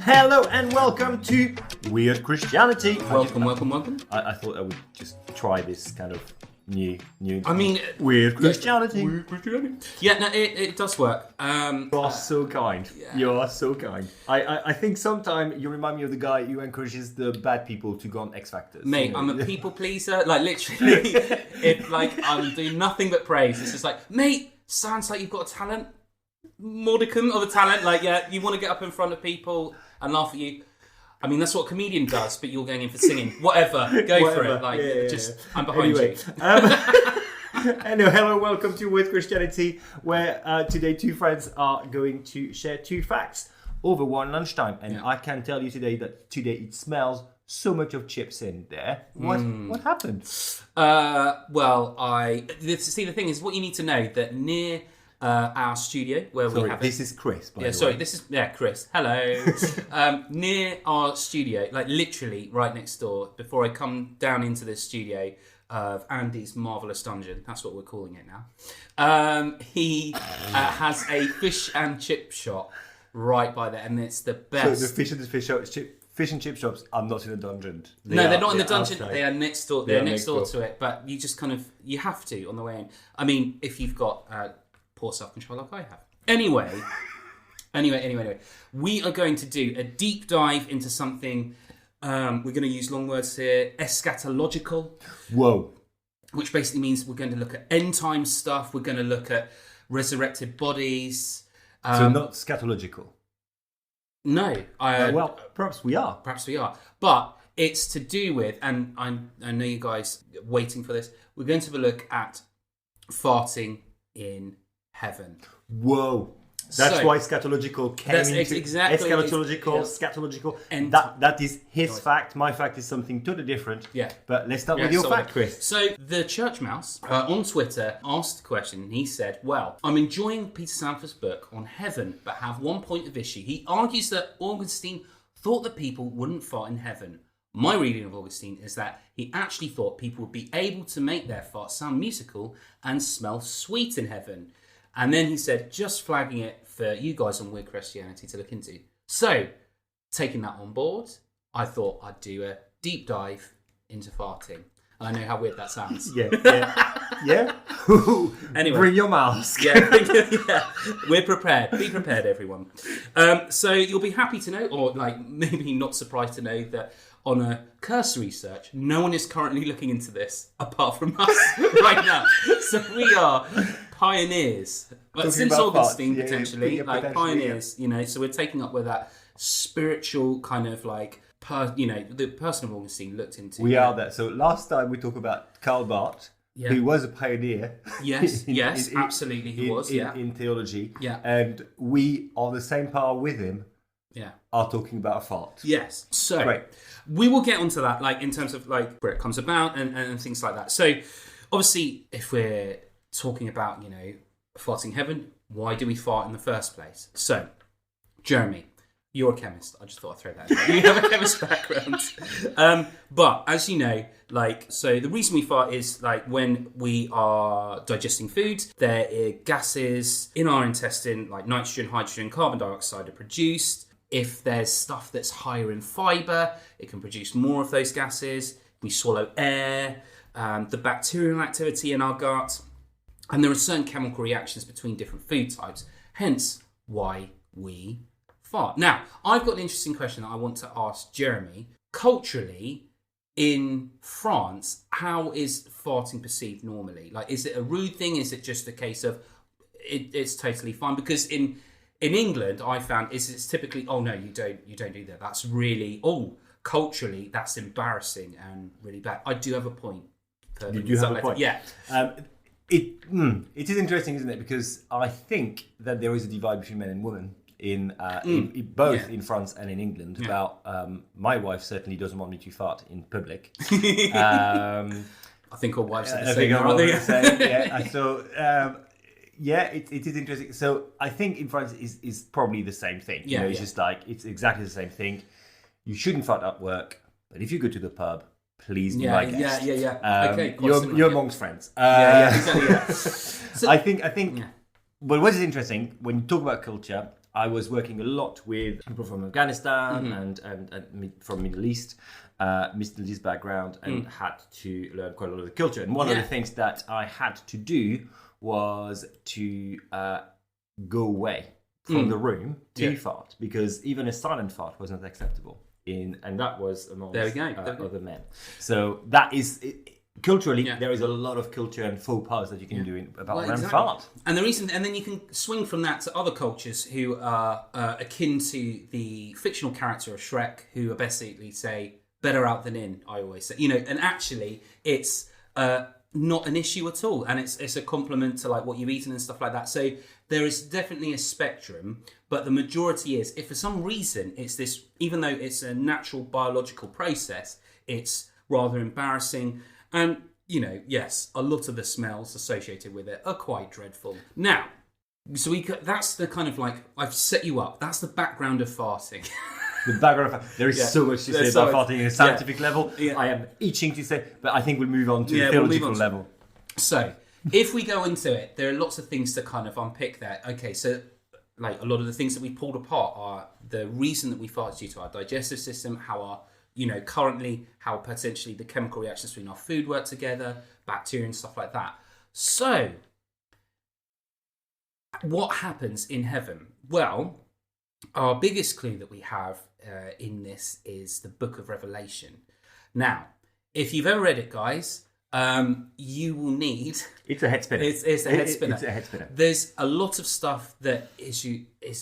Hello and welcome to Weird Christianity. Welcome. I thought I would just try this kind of new. I mean, Weird Christianity. Weird Christianity. Yeah, no, it does work. You are so kind. Yeah. You are so kind. I think sometime you remind me of the guy who encourages the bad people to go on X Factors. Mate, I'm a people pleaser. Like literally, if like I'm doing nothing but praise, it's just like, mate, sounds like you've got a talent. Modicum of a talent. Like, yeah, you want to get up in front of people and laugh at you. I mean, that's what a comedian does, but you're going in for singing. Whatever. Go for it. Like, I'm behind you. Anyway, hello, welcome to Weird Christianity, where today two friends are going to share two facts over one lunchtime. And I can tell you today that today it smells so much of chips in there. What happened? See, the thing is, what you need to know, that near our studio where we have this is Chris, by the way. This is Chris. Hello. Near our studio, like literally right next door, before I come down into this studio of Andy's Marvellous Dungeon, that's what we're calling it now. He has a fish and chip shop right by there, and it's the best. So the fish and chip shops are not in the dungeon. They're not in the dungeon. Outside. They are next door. They're next door to it, but you just you have to on the way in. I mean, if you've got poor self-control like I have. Anyway, we are going to do a deep dive into something. We're going to use long words here. Eschatological. Whoa. Which basically means we're going to look at end time stuff. We're going to look at resurrected bodies. So not scatological. No. Perhaps we are. But it's to do with, and I know you guys are waiting for this, we're going to have a look at farting in heaven. Whoa. That's why scatological came into exactly scatological. And that is his fact. My fact is something totally different. Yeah. But let's start with your fact, Chris. So the Church Mouse on Twitter asked a question, and he said, well, I'm enjoying Peter Sanford's book on heaven, but have one point of issue. He argues that Augustine thought that people wouldn't fart in heaven. My reading of Augustine is that he actually thought people would be able to make their farts sound musical and smell sweet in heaven. And then he said, just flagging it for you guys on Weird Christianity to look into. So, taking that on board, I thought I'd do a deep dive into farting. And I know how weird that sounds. Yeah. Anyway. Bring your mask. Yeah, we're prepared. Be prepared, everyone. So you'll be happy to know, or like maybe not surprised to know, that on a cursory search, no one is currently looking into this apart from us right now. So we are pioneers, but since Augustine potentially, pioneers. You know, so we're taking up where that spiritual kind of like, the person of Augustine looked into. We are that. So last time we talked about Karl Barth, who was a pioneer. Yes, absolutely, he was. In theology. Yeah, and we on the same par with him. Yeah, are talking about a fart. Yes, so great. We will get onto that, like in terms of like where it comes about and things like that. So obviously, if we're talking about farting heaven, why do we fart in the first place? So, Jeremy, you're a chemist. I just thought I'd throw that in there. You have a chemist background. But as you know, so the reason we fart is when we are digesting food, there are gases in our intestine, like nitrogen, hydrogen, carbon dioxide are produced. If there's stuff that's higher in fibre, it can produce more of those gases. We swallow air, the bacterial activity in our gut, and there are certain chemical reactions between different food types, hence why we fart. Now, I've got an interesting question that I want to ask Jeremy. Culturally, in France, how is farting perceived normally? Like, is it a rude thing? Is it just a case of it's totally fine? Because in England, I found it's typically, oh no, you don't do that. That's really, culturally, that's embarrassing and really bad. I do have a point. You do have a point. Yeah. It is interesting, isn't it? Because I think that there is a divide between men and women in both in France and in England. Yeah. About my wife certainly doesn't want me to fart in public. I think all wives are the same, aren't they? So. It is interesting. So I think in France is probably the same thing. It's just it's exactly the same thing. You shouldn't fart at work, but if you go to the pub, please be my guest. Okay, you're amongst friends. Exactly. So, I think. But what is interesting when you talk about culture, I was working a lot with people from Afghanistan and from Middle East background, and had to learn quite a lot of the culture. And one of the things that I had to do was to go away from the room to fart, because even a silent fart was not acceptable. And that was amongst other men. So that is... Culturally, there is a lot of culture and faux pas that you can do about fart. And the reason, and then you can swing from that to other cultures who are akin to the fictional character of Shrek, who are basically say, better out than in, I always say. And actually, it's not an issue at all. And it's a compliment to like what you've eaten and stuff like that. So there is definitely a spectrum, but the majority is, if for some reason it's this, even though it's a natural biological process, it's rather embarrassing. And, yes, a lot of the smells associated with it are quite dreadful. Now, so that's the kind of like, I've set you up. That's the background of farting. The background of there is so much to say about farting at a scientific level. Yeah. I am itching to say, but I think we'll move on to the theological level. So, if we go into it, there are lots of things to kind of unpick there. Okay, so like a lot of the things that we pulled apart are the reason that we fart due to our digestive system, how our currently how potentially the chemical reactions between our food work together, bacteria and stuff like that. So, what happens in heaven? Well, our biggest clue that we have in this is the book of Revelation. Now, if you've ever read it, guys, you will need... It's a head spinner. It's a head spinner. It's a head spinner. There's a lot of stuff that is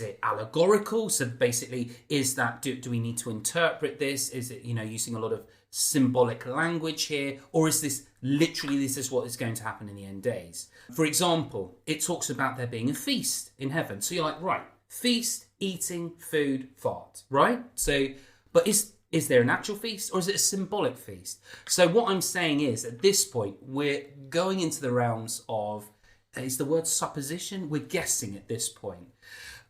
it allegorical? So basically, is that, do we need to interpret this? Is it, using a lot of symbolic language here? Or is this literally, this is what is going to happen in the end days? For example, it talks about there being a feast in heaven. So you're like, right, feast, eating, food, fart, right? So, but is there an actual feast or is it a symbolic feast? So what I'm saying is, at this point, we're going into the realms of, is the word supposition? We're guessing at this point.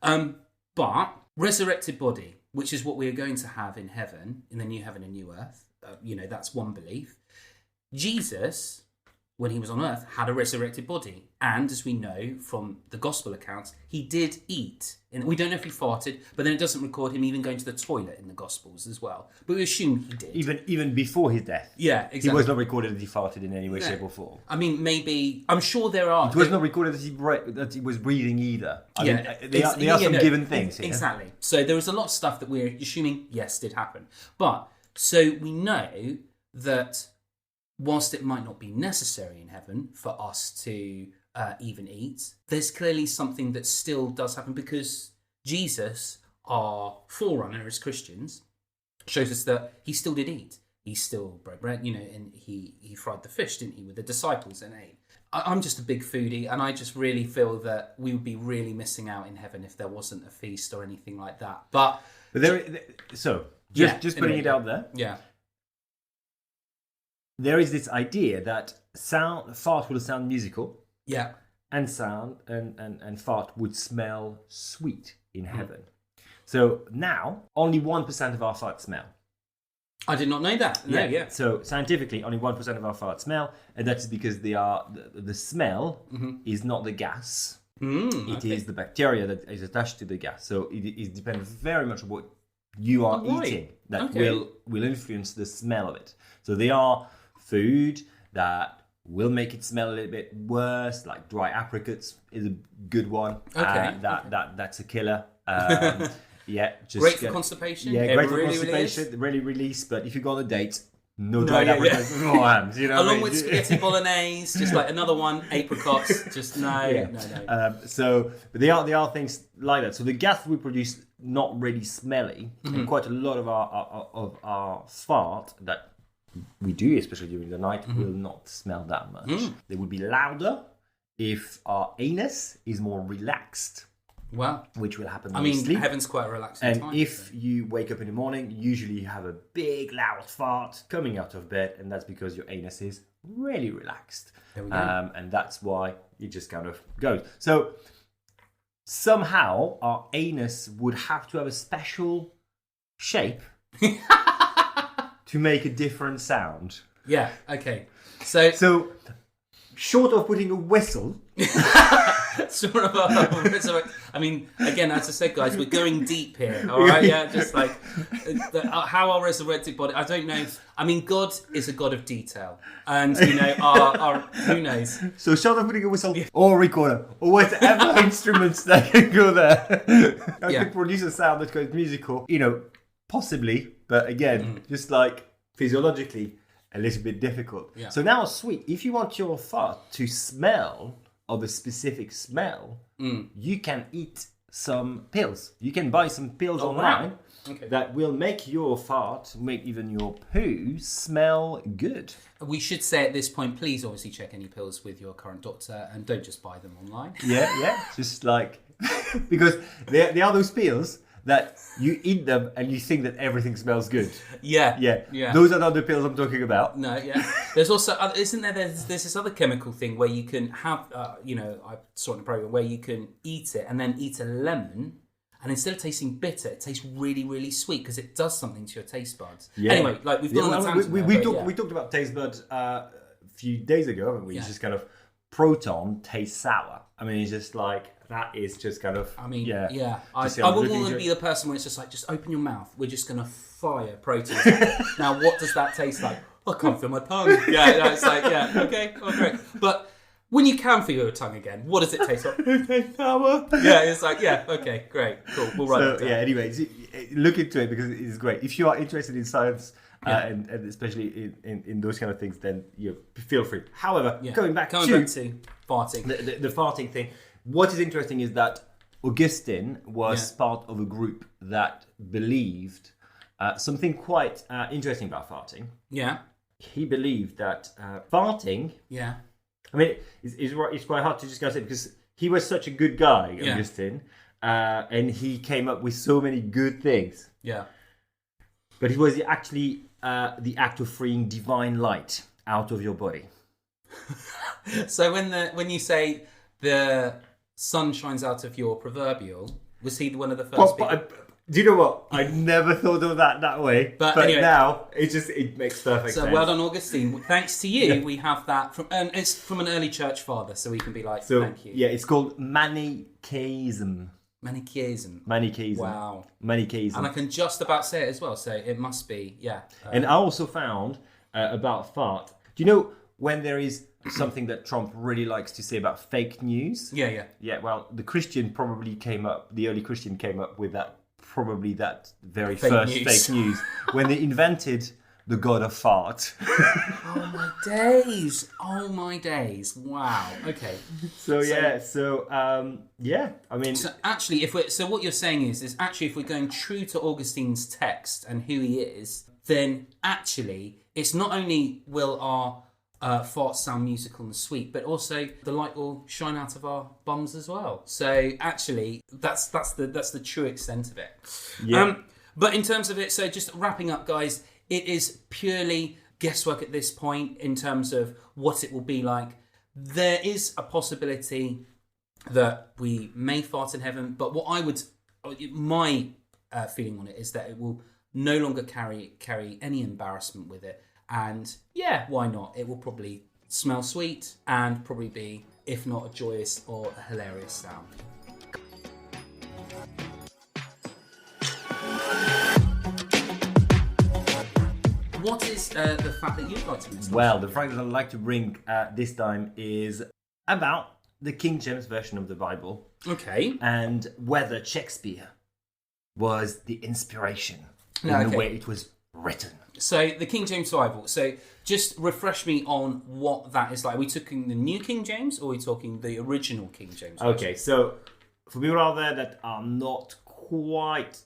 But resurrected body, which is what we are going to have in heaven, in the new heaven and new earth, that's one belief. Jesus, when he was on earth, had a resurrected body. And as we know from the gospel accounts, he did eat. And we don't know if he farted, but then it doesn't record him even going to the toilet in the gospels as well. But we assume he did. Even before his death. Yeah, exactly. He was not recorded that he farted in any way, shape or form. I mean, maybe... I'm sure there are... It was not recorded that he was breathing either. There are some given things here. Exactly. So there is a lot of stuff that we're assuming, yes, did happen. But, so we know that whilst it might not be necessary in heaven for us to even eat, there's clearly something that still does happen, because Jesus, our forerunner as Christians, shows us that he still did eat. He still broke bread, and he fried the fish, didn't he, with the disciples and ate. I'm just a big foodie, and I just really feel that we would be really missing out in heaven if there wasn't a feast or anything like that. But just putting it out there. Yeah. There is this idea that fart will sound musical. Yeah. And fart would smell sweet in heaven. So now, only 1% of our farts smell. I did not know that. No, yeah. So scientifically, only 1% of our farts smell, and that's because the smell is not the gas. It is the bacteria that is attached to the gas. So it depends very much on what you are eating that will influence the smell of it. So they are food that will make it smell a little bit worse, like dry apricots is a good one. Okay. That's a killer. Great for constipation. Yeah, great for constipation. Really release. But if you go on a date, no dried apricots beforehand. Along with spaghetti bolognese, just like another one, apricots. Just no. So there are things like that. So the gas we produce not really smelly, and quite a lot of our fart that we do, especially during the night, will not smell that much. They would be louder if our anus is more relaxed. Well, which will happen when you sleep. Heaven's quite a relaxing time. And if you wake up in the morning, usually you have a big loud fart coming out of bed, and that's because your anus is really relaxed. There we go. And that's why it just kind of goes. So somehow our anus would have to have a special shape to make a different sound. Yeah, okay. So short of putting a whistle Sort of a resurrect. I mean, again, as I said, guys, we're going deep here. All right, yeah, just like how our resurrected body. I don't know. I mean, God is a God of detail, and our who knows. So shut up, putting a whistle or recorder or whatever instruments that can go there. I could produce a sound that goes musical. Possibly, but again, just like physiologically, a little bit difficult. Yeah. So now, sweet. If you want your fart to smell of a specific smell, you can eat some pills. You can buy some pills online that will make your fart, make even your poo smell good. We should say at this point, please obviously check any pills with your current doctor and don't just buy them online. Yeah. Just like, because there are those pills that you eat them and you think that everything smells good. Yeah. Those are not the pills I'm talking about. No, yeah. There's also, isn't there? There's this other chemical thing where you can have, I saw it in a program where you can eat it and then eat a lemon, and instead of tasting bitter, it tastes really, really sweet because it does something to your taste buds. Yeah. Anyway, like we've gone on a tangent. We talked about taste buds a few days ago, haven't we? It's just kind of Proton tastes sour. I mean, it's just like. That is just kind of. I mean, yeah. I wouldn't want to be the person where it's just like, just open your mouth. We're just going to fire proteins. Now, what does that taste like? I can't feel my tongue. It's like, okay, great. But when you can feel your tongue again, what does it taste like? It tastes sour. Yeah, it's like, okay, great, cool. We'll write it down. Yeah, anyway, look into it because it is great. If you are interested in science, and especially in those kind of things, then feel free. However, going back to farting. The farting thing. What is interesting is that Augustine was part of a group that believed something quite interesting about farting. Yeah. He believed that farting... Yeah. I mean, it's quite hard to discuss it because he was such a good guy, Augustine, and he came up with so many good things. Yeah. But it was actually the act of freeing divine light out of your body. So when you say the sun shines out of your proverbial, was he one of the first people? Do you know what? I never thought of that way. But anyway, now it makes perfect sense. So well done, Augustine. Thanks to you, we have that from it's from an early church father, so we can be like, thank you. Yeah, it's called Manichaeism. Wow. Manichaeism. And I can just about say it as well, so it must be, and I also found about fart. Do you know when there is something that Trump really likes to say about fake news? Yeah, well, the early Christian came up with that very fake first news. Fake news when they invented the god of fart. Oh my days. Wow. Okay. I mean, so actually, what you're saying is actually if we're going true to Augustine's text and who he is, then actually it's not only will our farts sound musical and sweet, but also the light will shine out of our bums as well. So actually, that's the true extent of it. Yeah. But in terms of it, so just wrapping up, guys, it is purely guesswork at this point in terms of what it will be like. There is a possibility that we may fart in heaven, but my feeling on it is that it will no longer carry any embarrassment with it. And why not? It will probably smell sweet and probably be, if not a joyous or a hilarious sound. What is the fact that you'd like to mention? Well, the fact that I'd like to bring this time is about the King James Version of the Bible. Okay. And whether Shakespeare was the inspiration in the way it was written. So the King James Bible. So just refresh me on what that is like. Are we talking the New King James or are we talking the original King James version? Okay, so for people out there that are not quite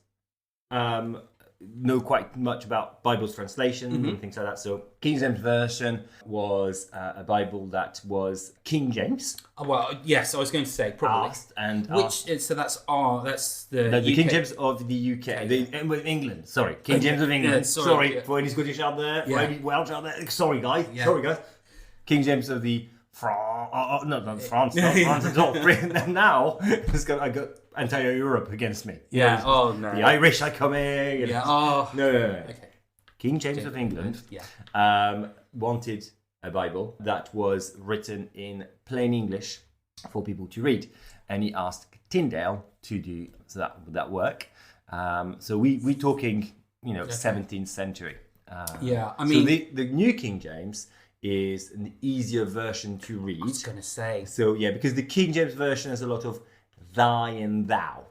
know quite much about Bible's translation and things like that. So King James Version was a Bible that was King James. Oh, well, yes, I was going to say probably. So that's the King James of the UK, England. Sorry, King James of England. Sorry for any Scottish out there, for any Welsh out there. Sorry, guys. King James of the France, not France at all. Now I got entire Europe against me. Yeah. Oh no. The Irish are coming. Yeah. Oh. No. Okay. King James of England. Wanted a Bible that was written in plain English for people to read. And he asked Tyndale to do that work. So we're talking, 17th century. I mean... So the New King James is an easier version to read. I was going to say. So, because the King James version has a lot of thy and thou,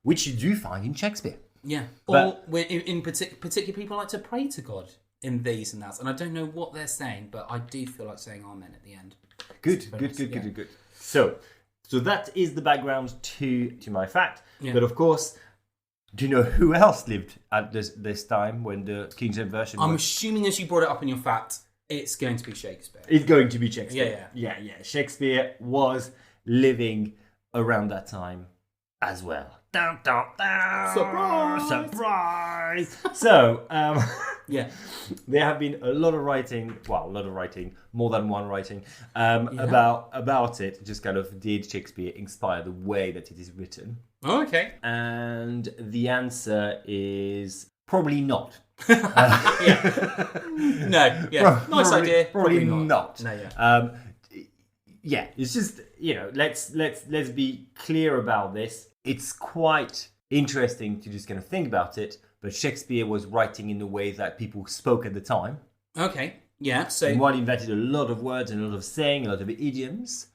which you do find in Shakespeare. Yeah. Or in particular, people like to pray to God in these and that. And I don't know what they're saying, but I do feel like saying amen at the end. Good. So that is the background to my fact. Yeah. But of course, do you know who else lived at this time when the King James version I'm assuming as you brought it up in your fact, it's going to be Shakespeare. It's going to be Shakespeare. Yeah. Shakespeare was living around that time as well. Dun, dun, dun. Surprise! So, there have been a lot of writing, more than one writing, about it. Just kind of, did Shakespeare inspire the way that it is written? Oh, okay. And the answer is probably not. Nice idea. Probably not. No, it's just, let's be clear about this. It's quite interesting to just kind of think about it, but Shakespeare was writing in the way that people spoke at the time. Okay, yeah. So and while he invented a lot of words and a lot of saying, a lot of idioms,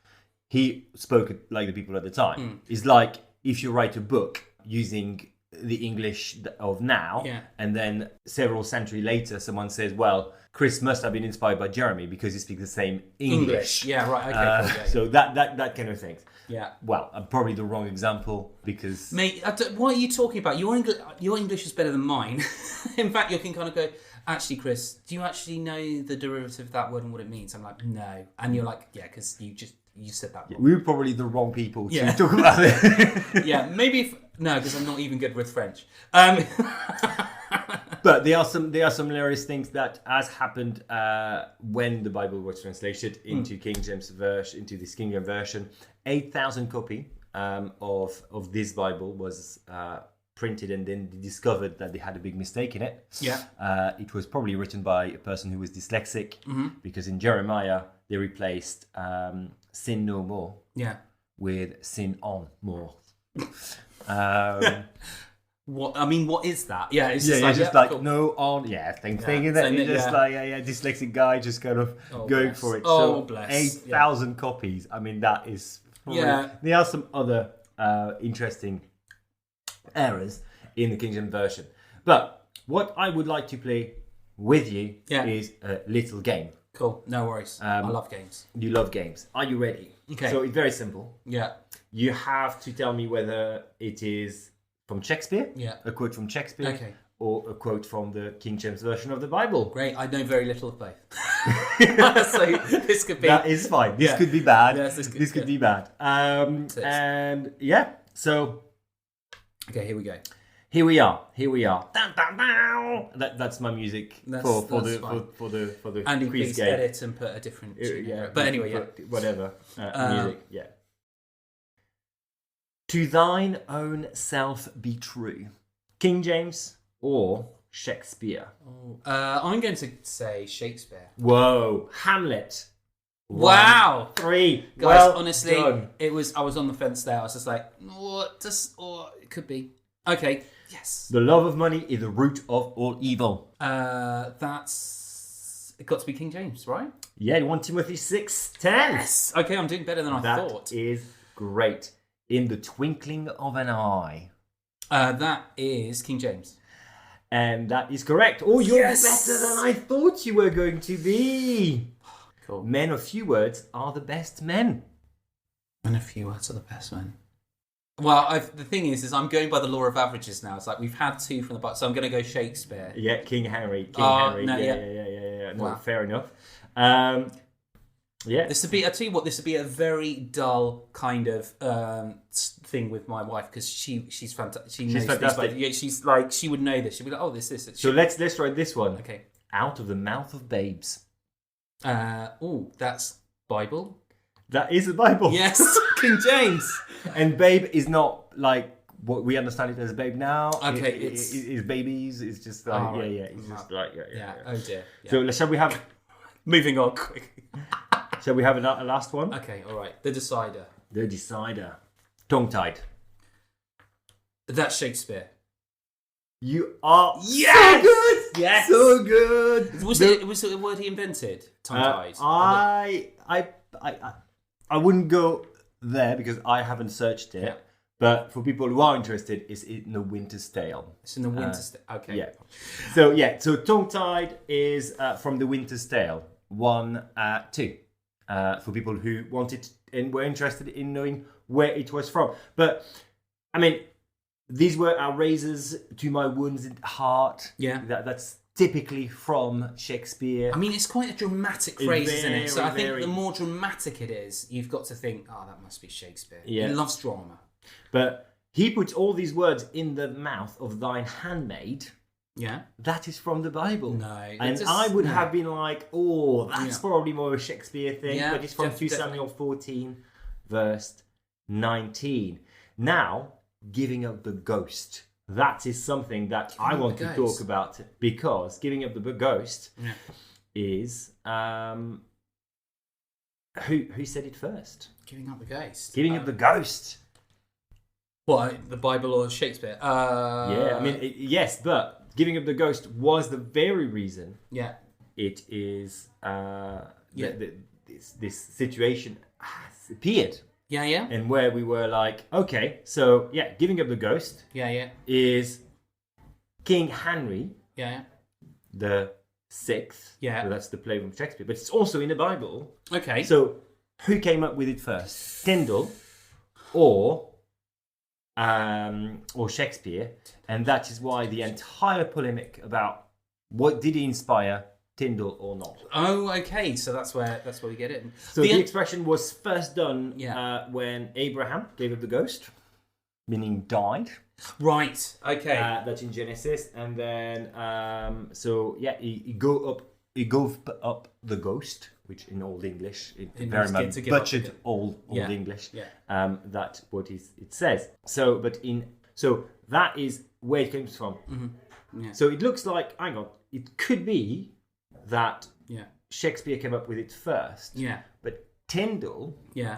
he spoke like the people at the time. It's like if you write a book using the English of now, and then several centuries later, someone says, well, Chris must have been inspired by Jeremy because he speaks the same English. Yeah, right. Okay. So that kind of thing. Yeah. Well, I'm probably the wrong example because... Mate, what are you talking about? Your English is better than mine. In fact, you can kind of go, actually, Chris, do you actually know the derivative of that word and what it means? I'm like, no. And you're like, yeah, because you said that wrong. We were probably the wrong people to talk about it. Yeah, maybe... No, because I'm not even good with French. But there are some hilarious things that has happened when the Bible was translated into King James version, into this King James version. 8,000 copy of this Bible was printed, and then they discovered that they had a big mistake in it. Yeah. It was probably written by a person who was dyslexic, because in Jeremiah they replaced sin no more with sin on more. What is that? Yeah, it's just no on, same thing, isn't it? You're just dyslexic guy just kind of going for it. Oh, bless. 8,000 copies. I mean, that is probably, there are some other interesting errors in the King James version. But what I would like to play with you is a little game. Cool, no worries. I love games. You love games. Are you ready? Okay. So it's very simple. Yeah. You have to tell me whether it is from Shakespeare, a quote from Shakespeare, or a quote from the King James version of the Bible. Great, I know very little of both. So this could be... That is fine. This could be bad. Yes, this could be bad. So... Okay, here we go. Here we are. Dun, dun, dun. That's my music for the Andy, quiz please game. edit and put a different tune but anyway, whatever. Music, To thine own self be true. King James or Shakespeare? I'm going to say Shakespeare. Whoa, Hamlet. Wow. 3. Guys, well honestly, done. I was on the fence there. I was just like, it could be. Okay, yes. The love of money is the root of all evil. It got to be King James, right? Yeah, 1 Timothy 6:10. Yes. Okay, I'm doing better than I thought. That is great. In the twinkling of an eye. That is King James. And that is correct. Oh, you're better than I thought you were going to be. Cool. Men of few words are the best men. Men of few words are the best men. Well, the thing is I'm going by the law of averages now. It's like we've had 2 from the box, so I'm going to go Shakespeare. Yeah, King Henry. No, yeah. No, fair enough. This would be. I tell you what. This would be a very dull kind of thing with my wife because she's fantastic. She's fantastic. She's like she would know this. She'd be like, oh, this. So let's try this one. Okay. Out of the mouth of babes. That's Bible. That is the Bible. Yes, King James. And babe is not like what we understand it as babe now. Okay, it's babies. It's just like It's just like Oh dear. Yeah. So shall we have? Moving on quick. Shall we have a last one? Okay, all right. The Decider. The Decider. Tongue-tied. That's Shakespeare. You are Yes! so good. Yes. So good. Was it a word he invented? Tongue-tied. I wouldn't go there because I haven't searched it. Yeah. But for people who are interested, it's in The Winter's Tale. It's in The Winter's Tale. Okay. Yeah. So tongue-tied is from The Winter's Tale 1, 2. For people who wanted and were interested in knowing where it was from. But I mean, these were our razors to my wounded heart. Yeah. That's typically from Shakespeare. I mean, it's quite a dramatic phrase, isn't it? So I think very. the more dramatic it is, you've got to think, oh, that must be Shakespeare. Yeah. He loves drama. But he puts all these words in the mouth of thine handmaid. Yeah. That is from the Bible. No. And I would have been like, oh, that's probably more a Shakespeare thing. Yeah, but it's from 2 Samuel 14, verse 19. Now, giving up the ghost. That is something that I want to talk about. Because giving up the ghost is... Who said it first? Giving up the ghost. Giving up the ghost. What, the Bible or Shakespeare? Yeah, I mean, yes, but giving up the ghost was the very reason it is this situation has appeared. Yeah. And where we were like, okay, so giving up the ghost is King Henry the Sixth. Yeah. So that's the play from Shakespeare, but it's also in the Bible. Okay. So who came up with it first? Tyndall or Shakespeare? And that is why the entire polemic about what did he inspire, Tyndall or not. Oh, okay. So that's where we get it. So the expression was first done Yeah. when Abraham gave up the ghost, meaning died. Right. Okay. That's in Genesis, and then he gave up the ghost, which in Old English, in very much butchered old English. Yeah. That's what it says. So that is where it comes from. Mm-hmm. Yeah. So it looks like, hang on, it could be that Shakespeare came up with it first. Yeah. But Tyndall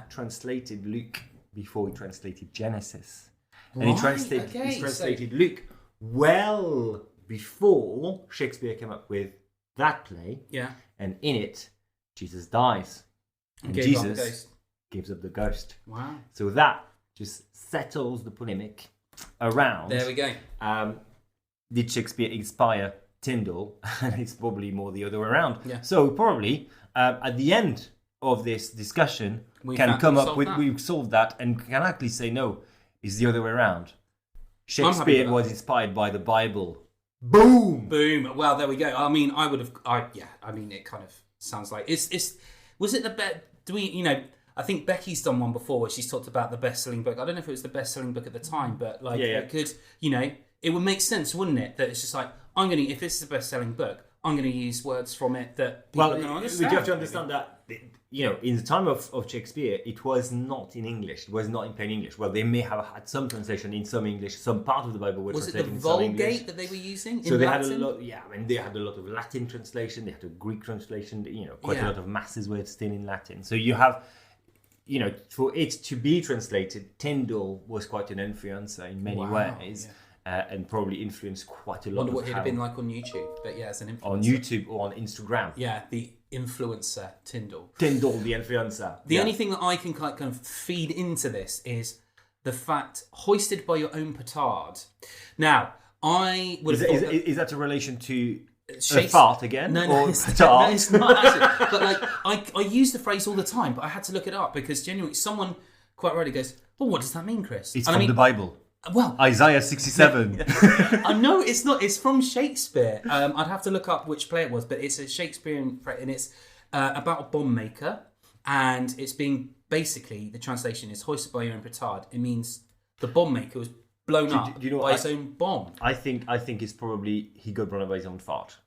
translated Luke before he translated Genesis. Right, And he translated Luke well before Shakespeare came up with that play. Yeah. And in it, Jesus dies. And Jesus gives up the ghost. Wow. So that just settles the polemic around. There we go. Did Shakespeare inspire Tyndall? And it's probably more the other way around. Yeah. So probably at the end of this discussion, we've solved that and can actually say no. Is the other way around. Shakespeare was inspired by the Bible. Boom! Boom. Well, there we go. I mean, I mean, it kind of sounds like it's. Was it the best? Do we? You know, I think Becky's done one before where she's talked about the best-selling book. I don't know if it was the best-selling book at the time, but like it could. You know, it would make sense, wouldn't it? That it's just like if this is a best-selling book, I'm going to use words from it that people are going to understand. We have to understand that. You know, in the time of Shakespeare, it was not in English. It was not in plain English. Well, they may have had some translation in some English. Some part of the Bible were translated in some English. Was it the Vulgate that they were using? So they had a lot. Yeah, I mean, they had a lot of Latin translation. They had a Greek translation. You know, quite a lot of masses were still in Latin. So you have, you know, for it to be translated, Tyndall was quite an influencer in many ways. Yeah. And probably influenced quite a lot. I wonder what he'd have been like on YouTube, but as an influencer. On YouTube or on Instagram. Yeah, the influencer Tyndall. Tyndall, the influencer. The only thing that I can kind of feed into this is the fact, hoisted by your own petard. Now, I would have thought is that a relation to a fart again? No, it's not actually. But like, I use the phrase all the time, but I had to look it up because genuinely someone quite rightly goes, well, what does that mean, Chris? It's from the Bible. Well, Isaiah 67. I know it's not. It's from Shakespeare. I'd have to look up which play it was, but it's a Shakespearean phrase, and it's about a bomb maker, and it's being basically the translation is hoisted by your own petard. It means the bomb maker was blown up by his own bomb. I think it's probably he got blown up by his own fart.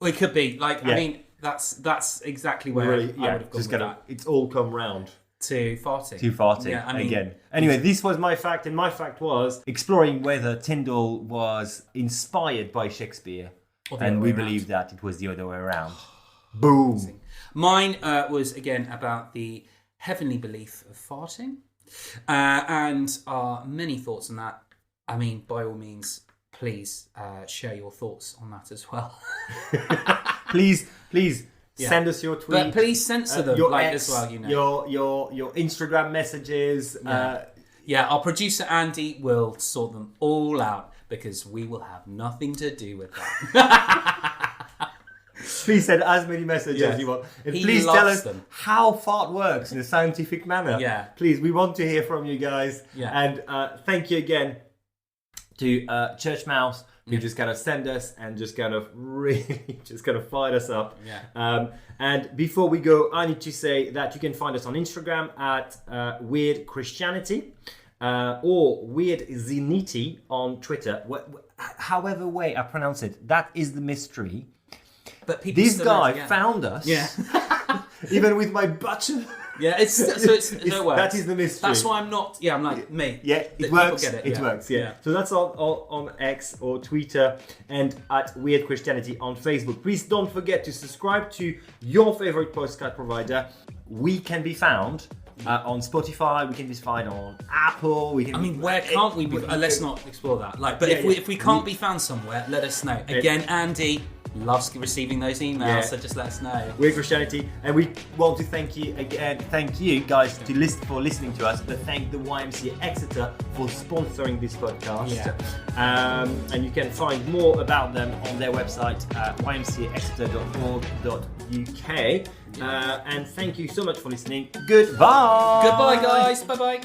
Well, it could be. I mean, that's exactly where I would have gone with that. It's all come round. To farting. Yeah, I mean, again. Anyway, this was my fact, and my fact was exploring whether Tyndall was inspired by Shakespeare, and we believe that it was the other way around. Boom. Mine was again about the heavenly belief of farting, and many thoughts on that. I mean, by all means, please share your thoughts on that as well. please send us your tweets. But please censor them, your like ex, as well. You know, your Instagram messages. Yeah, our producer Andy will sort them all out because we will have nothing to do with that. Please send as many messages as you want. And please tell us how fart works in a scientific manner. Yeah. Please, we want to hear from you guys. Yeah. And thank you again to Church Mouse, who just kind of send us and just kind of really just kind of fired us up. Yeah. And before we go, I need to say that you can find us on Instagram at Weird Christianity or Weird Zeniti on Twitter. However way I pronounce it, that is the mystery. But people this guy found us. Yeah. Even with my button. Yeah, it's no works. That is the mystery. That's why I'm not. Yeah, I'm like me. Yeah, it works. Get it. It works. Yeah. So that's on X or Twitter and at Weird Christianity on Facebook. Please don't forget to subscribe to your favorite podcast provider. We can be found on Spotify. We can be found on Apple. Where can't we be? Let's not explore that. If we can't be found somewhere, let us know. Again, Andy loves receiving those emails, so just let us know. Weird Christianity, and we want to thank you again. Thank you guys for listening to us, but thank the YMCA Exeter for sponsoring this podcast. Yeah. And you can find more about them on their website ymcaexeter.org.uk. And thank you so much for listening. Goodbye. Goodbye, guys. Bye bye.